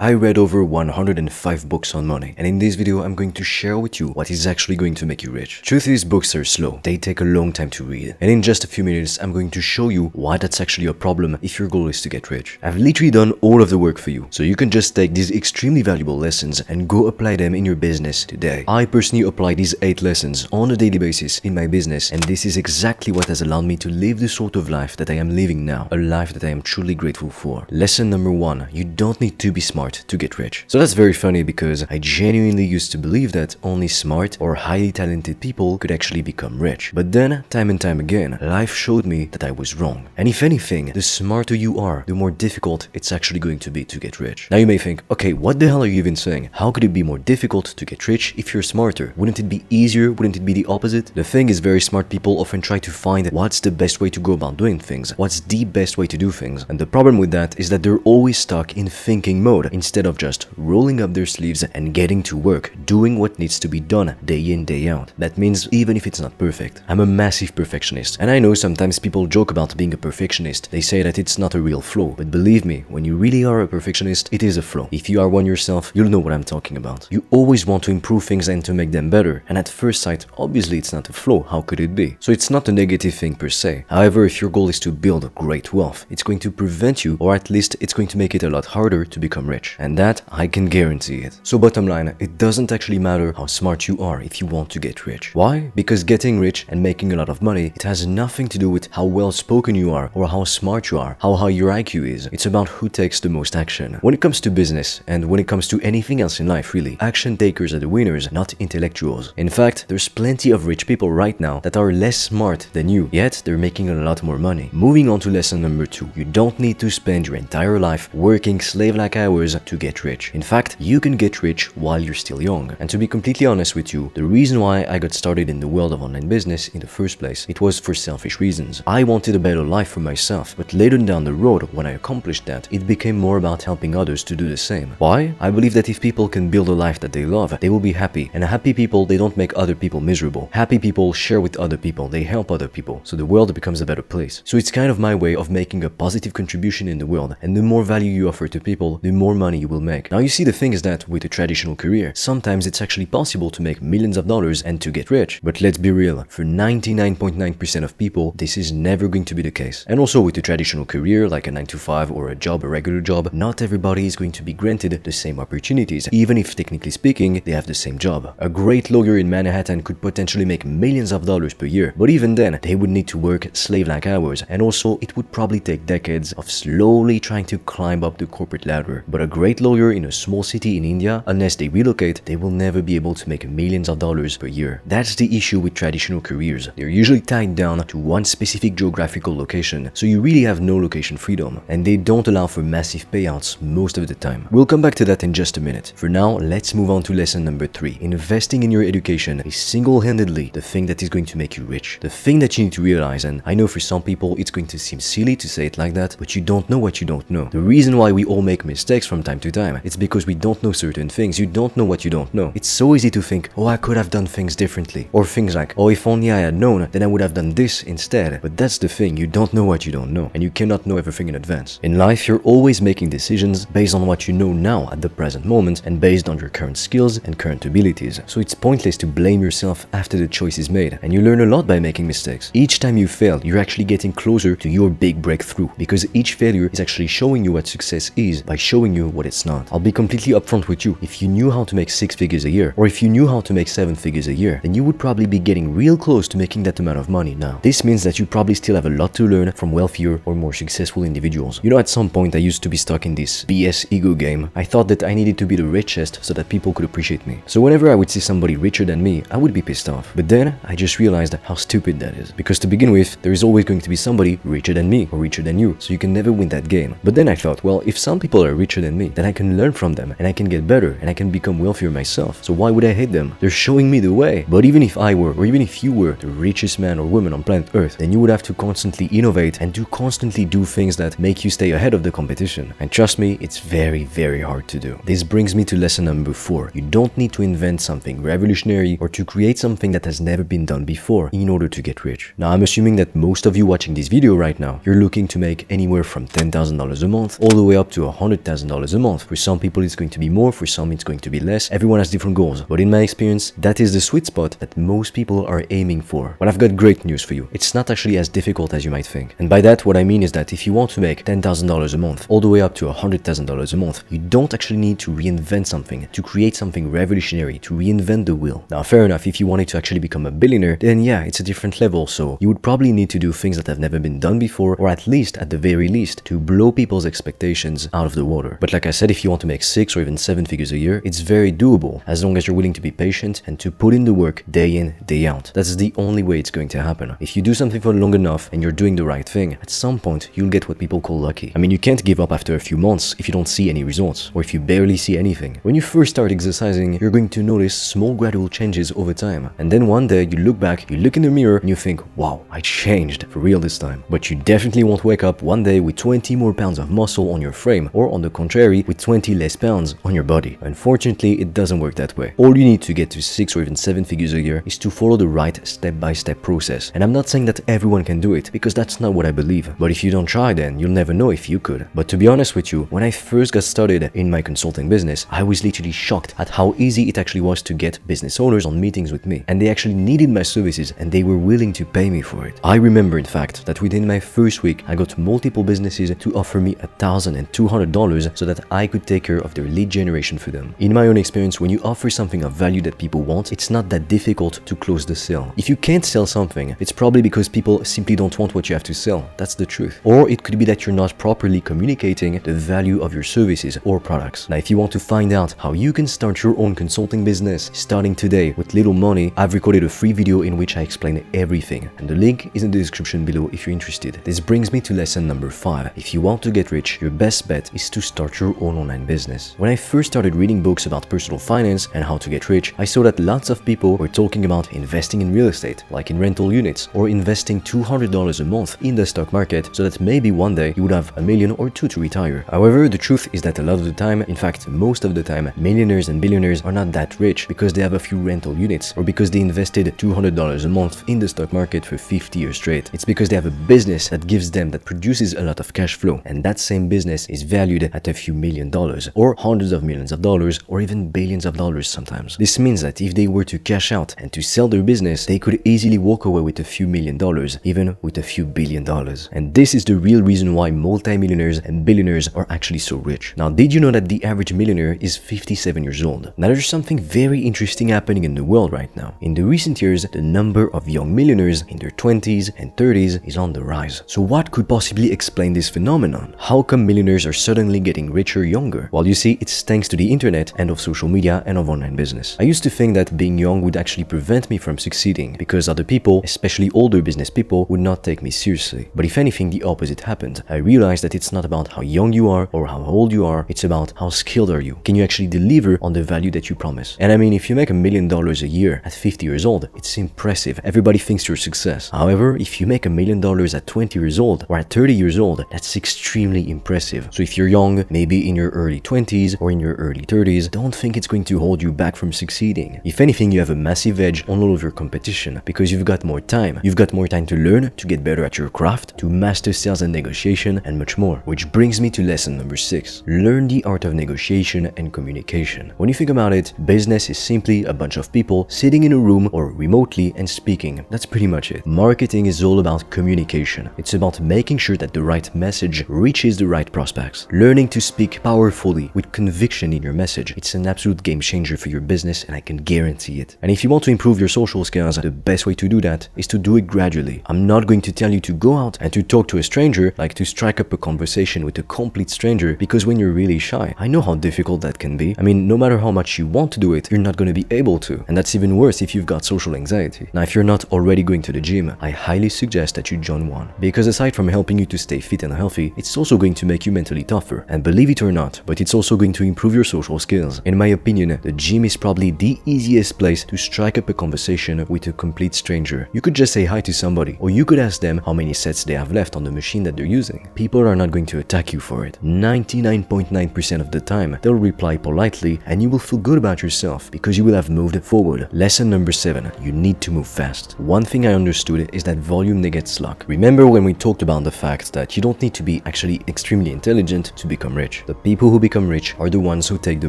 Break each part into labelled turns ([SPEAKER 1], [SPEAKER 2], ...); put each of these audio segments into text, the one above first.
[SPEAKER 1] I read over 105 books on money, and in this video I'm going to share with you what is actually going to make you rich. Truth is, books are slow, they take a long time to read, and in just a few minutes I'm going to show you why that's actually a problem if your goal is to get rich. I've literally done all of the work for you, so you can just take these extremely valuable lessons and go apply them in your business today. I personally apply these 8 lessons on a daily basis in my business, and this is exactly what has allowed me to live the sort of life that I am living now, a life that I am truly grateful for. Lesson number 1, you don't need to be smart to get rich. So that's very funny because I genuinely used to believe that only smart or highly talented people could actually become rich. But then, time and time again, life showed me that I was wrong. And if anything, the smarter you are, the more difficult it's actually going to be to get rich. Now you may think, okay, what the hell are you even saying? How could it be more difficult to get rich if you're smarter? Wouldn't it be easier? Wouldn't it be the opposite? The thing is, very smart people often try to find what's the best way to go about doing things, what's the best way to do things. And the problem with that is that they're always stuck in thinking mode instead of just rolling up their sleeves and getting to work, doing what needs to be done day in, day out. That means even if it's not perfect. I'm a massive perfectionist, and I know sometimes people joke about being a perfectionist. They say that it's not a real flaw, but believe me, when you really are a perfectionist, it is a flaw. If you are one yourself, you'll know what I'm talking about. You always want to improve things and to make them better, and at first sight, obviously it's not a flaw. How could it be? So it's not a negative thing per se. However, if your goal is to build great wealth, it's going to prevent you, or at least it's going to make it a lot harder to become rich. And that, I can guarantee it. So bottom line, it doesn't actually matter how smart you are if you want to get rich. Why? Because getting rich and making a lot of money, it has nothing to do with how well spoken you are or how smart you are, how high your IQ is. It's about who takes the most action. When it comes to business, and when it comes to anything else in life really, action takers are the winners, not intellectuals. In fact, there's plenty of rich people right now that are less smart than you, yet they're making a lot more money. Moving on to lesson number 2, you don't need to spend your entire life working slave-like hours to get rich. In fact, you can get rich while you're still young. And to be completely honest with you, the reason why I got started in the world of online business in the first place, it was for selfish reasons. I wanted a better life for myself, but later down the road, when I accomplished that, it became more about helping others to do the same. Why? I believe that if people can build a life that they love, they will be happy. And happy people, they don't make other people miserable. Happy people share with other people, they help other people, so the world becomes a better place. So it's kind of my way of making a positive contribution in the world, and the more value you offer to people, the more money you will make. Now you see, the thing is that with a traditional career, sometimes it's actually possible to make millions of dollars and to get rich. But let's be real, for 99.9% of people, this is never going to be the case. And also with a traditional career, like a 9-to-5 or a job, a regular job, not everybody is going to be granted the same opportunities, even if technically speaking, they have the same job. A great lawyer in Manhattan could potentially make millions of dollars per year, but even then, they would need to work slave-like hours, and also it would probably take decades of slowly trying to climb up the corporate ladder. But a great lawyer in a small city in India, unless they relocate, they will never be able to make millions of dollars per year. That's the issue with traditional careers. They're usually tied down to one specific geographical location, so you really have no location freedom, and they don't allow for massive payouts most of the time. We'll come back to that in just a minute. For now, let's move on to lesson number 3. Investing in your education is single-handedly the thing that is going to make you rich. The thing that you need to realize, and I know for some people it's going to seem silly to say it like that, but you don't know what you don't know. The reason why we all make mistakes from time to time, it's because we don't know certain things. You don't know what you don't know. It's so easy to think, oh, I could have done things differently. Or things like, oh, if only I had known, then I would have done this instead. But that's the thing, you don't know what you don't know, and you cannot know everything in advance. In life, you're always making decisions based on what you know now at the present moment and based on your current skills and current abilities. So it's pointless to blame yourself after the choice is made, and you learn a lot by making mistakes. Each time you fail, you're actually getting closer to your big breakthrough, because each failure is actually showing you what success is by showing you what it's not. I'll be completely upfront with you. If you knew how to make 6 figures a year, or if you knew how to make 7 figures a year, then you would probably be getting real close to making that amount of money now. This means that you probably still have a lot to learn from wealthier or more successful individuals. You know, at some point I used to be stuck in this BS ego game. I thought that I needed to be the richest so that people could appreciate me. So whenever I would see somebody richer than me, I would be pissed off. But then I just realized how stupid that is. Because to begin with, there is always going to be somebody richer than me or richer than you, so you can never win that game. But then I thought, well, if some people are richer than me, then I can learn from them and I can get better and I can become wealthier myself. So why would I hate them? They're showing me the way. But even if I were, or even if you were, the richest man or woman on planet Earth, then you would have to constantly innovate and to constantly do things that make you stay ahead of the competition. And trust me, it's very, very hard to do. This brings me to lesson number 4. You don't need to invent something revolutionary or to create something that has never been done before in order to get rich. Now, I'm assuming that most of you watching this video right now, you're looking to make anywhere from $10,000 a month all the way up to $100,000 $10,000 a month. For some people it's going to be more, for some it's going to be less. Everyone has different goals, but in my experience, that is the sweet spot that most people are aiming for. Well, I've got great news for you. It's not actually as difficult as you might think. And by that, what I mean is that if you want to make $10,000 a month, all the way up to $100,000 a month, you don't actually need to reinvent something, to create something revolutionary, to reinvent the wheel. Now, fair enough, if you wanted to actually become a billionaire, then yeah, it's a different level, so you would probably need to do things that have never been done before, or at least, at the very least, to blow people's expectations out of the water. But like I said, if you want to make 6 or even 7 figures a year, it's very doable, as long as you're willing to be patient and to put in the work day in, day out. That's the only way it's going to happen. If you do something for long enough and you're doing the right thing, at some point, you'll get what people call lucky. I mean, you can't give up after a few months if you don't see any results, or if you barely see anything. When you first start exercising, you're going to notice small gradual changes over time. And then one day, you look back, you look in the mirror, and you think, wow, I changed for real this time. But you definitely won't wake up one day with 20 more pounds of muscle on your frame, or on the contrary, with 20 less pounds on your body. Unfortunately, it doesn't work that way. All you need to get to 6 or even 7 figures a year is to follow the right step-by-step process. And I'm not saying that everyone can do it, because that's not what I believe. But if you don't try, then you'll never know if you could. But to be honest with you, when I first got started in my consulting business, I was literally shocked at how easy it actually was to get business owners on meetings with me. And they actually needed my services and they were willing to pay me for it. I remember, in fact, that within my first week, I got multiple businesses to offer me $1,200 so that I could take care of their lead generation for them. In my own experience, when you offer something of value that people want, it's not that difficult to close the sale. If you can't sell something, it's probably because people simply don't want what you have to sell. That's the truth. Or it could be that you're not properly communicating the value of your services or products. Now, if you want to find out how you can start your own consulting business starting today with little money, I've recorded a free video in which I explain everything, and the link is in the description below if you're interested. This brings me to lesson number 5. If you want to get rich, your best bet is to start your own online business. When I first started reading books about personal finance and how to get rich, I saw that lots of people were talking about investing in real estate, like in rental units, or investing $200 a month in the stock market so that maybe one day you would have $1 million or $2 to retire. However, the truth is that a lot of the time, in fact most of the time, millionaires and billionaires are not that rich because they have a few rental units, or because they invested $200 a month in the stock market for 50 years straight. It's because they have a business that gives them, that produces a lot of cash flow, and that same business is valued at a few $1,000,000, or hundreds of millions of dollars, or even billions of dollars sometimes. This means that if they were to cash out and to sell their business, they could easily walk away with a few $1,000,000, even with a few $1,000,000,000. And this is the real reason why multi-millionaires and billionaires are actually so rich. Now, did you know that the average millionaire is 57 years old? Now, there's something very interesting happening in the world right now. In the recent years, the number of young millionaires in their 20s and 30s is on the rise. So what could possibly explain this phenomenon? How come millionaires are suddenly getting richer younger? Well, you see, it's thanks to the internet and of social media and of online business. I used to think that being young would actually prevent me from succeeding, because other people, especially older business people, would not take me seriously. But if anything, the opposite happened. I realized that it's not about how young you are or how old you are, it's about how skilled are you. Can you actually deliver on the value that you promise? And I mean, if you make $1 million a year at 50 years old, it's impressive. Everybody thinks you're a success. However, if you make $1 million at 20 years old or at 30 years old, that's extremely impressive. So if you're young, maybe in your early 20s or in your early 30s, don't think it's going to hold you back from succeeding. If anything, you have a massive edge on all of your competition because you've got more time. You've got more time to learn, to get better at your craft, to master sales and negotiation, and much more. Which brings me to lesson number 6. Learn the art of negotiation and communication. When you think about it, business is simply a bunch of people sitting in a room or remotely and speaking. That's pretty much it. Marketing is all about communication. It's about making sure that the right message reaches the right prospects. Learning to speak powerfully with conviction in your message. It's an absolute game changer for your business, and I can guarantee it. And if you want to improve your social skills, the best way to do that is to do it gradually. I'm not going to tell you to go out and to talk to a stranger, like to strike up a conversation with a complete stranger, because when you're really shy, I know how difficult that can be. I mean, no matter how much you want to do it, you're not going to be able to. And that's even worse if you've got social anxiety. Now, if you're not already going to the gym, I highly suggest that you join one. Because aside from helping you to stay fit and healthy, it's also going to make you mentally tougher. And believe it or not, but it's also going to improve your social skills. In my opinion, the gym is probably the easiest place to strike up a conversation with a complete stranger. You could just say hi to somebody, or you could ask them how many sets they have left on the machine that they're using. People are not going to attack you for it. 99.9% of the time, they'll reply politely, and you will feel good about yourself because you will have moved forward. Lesson number 7. You need to move fast. One thing I understood is that volume negate luck. Remember when we talked about the fact that you don't need to be actually extremely intelligent to become rich. rich. The people who become rich are the ones who take the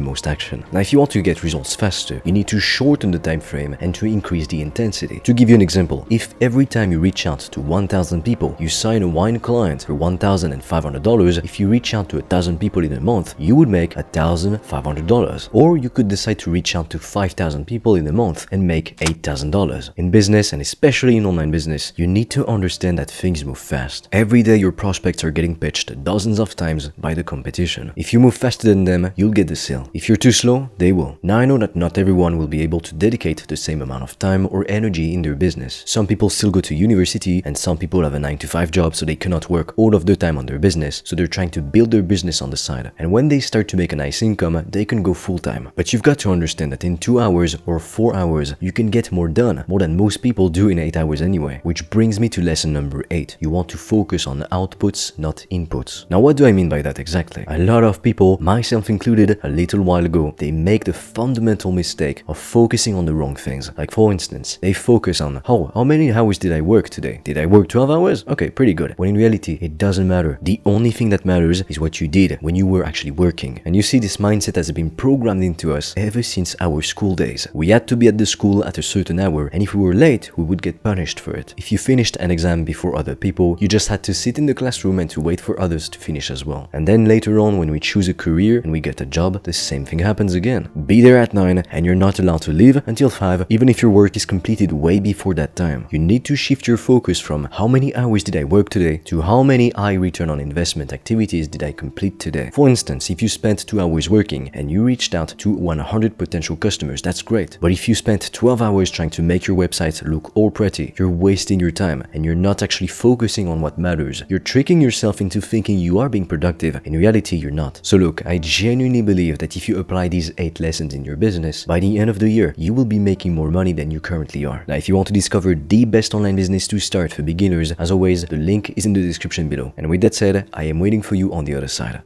[SPEAKER 1] most action. Now, if you want to get results faster, you need to shorten the time frame and to increase the intensity. To give you an example, if every time you reach out to 1,000 people, you sign a wine client for $1,500, if you reach out to 1,000 people in a month, you would make $1,500. Or you could decide to reach out to 5,000 people in a month and make $8,000. In business, and especially in online business, you need to understand that things move fast. Every day your prospects are getting pitched dozens of times by the competition. If you move faster than them, you'll get the sale. If you're too slow, they will. Now I know that not everyone will be able to dedicate the same amount of time or energy in their business. Some people still go to university and some people have a 9-to-5 job, so they cannot work all of the time on their business, so they're trying to build their business on the side. And when they start to make a nice income, they can go full-time. But you've got to understand that in 2 hours or 4 hours, you can get more done, more than most people do in 8 hours anyway. Which brings me to lesson number 8. You want to focus on outputs, not inputs. Now what do I mean by that exactly? A lot of people, myself included, a little while ago, they make the fundamental mistake of focusing on the wrong things. Like for instance, they focus on, oh, how many hours did I work today? Did I work 12 hours? Okay, pretty good. When in reality, it doesn't matter. The only thing that matters is what you did when you were actually working. And you see, this mindset has been programmed into us ever since our school days. We had to be at the school at a certain hour, and if we were late, we would get punished for it. If you finished an exam before other people, you just had to sit in the classroom and to wait for others to finish as well. And then later on, when we choose a career and we get a job, the same thing happens again. Be there at 9 and you're not allowed to leave until 5, even if your work is completed way before that time. You need to shift your focus from how many hours did I work today to how many high return on investment activities did I complete today. For instance, if you spent 2 hours working and you reached out to 100 potential customers, that's great. But if you spent 12 hours trying to make your website look all pretty, you're wasting your time and you're not actually focusing on what matters. You're tricking yourself into thinking you are being productive. In reality, you're not. So look, I genuinely believe that if you apply these 8 lessons in your business, by the end of the year, you will be making more money than you currently are. Now, if you want to discover the best online business to start for beginners, as always, the link is in the description below. And with that said, I am waiting for you on the other side.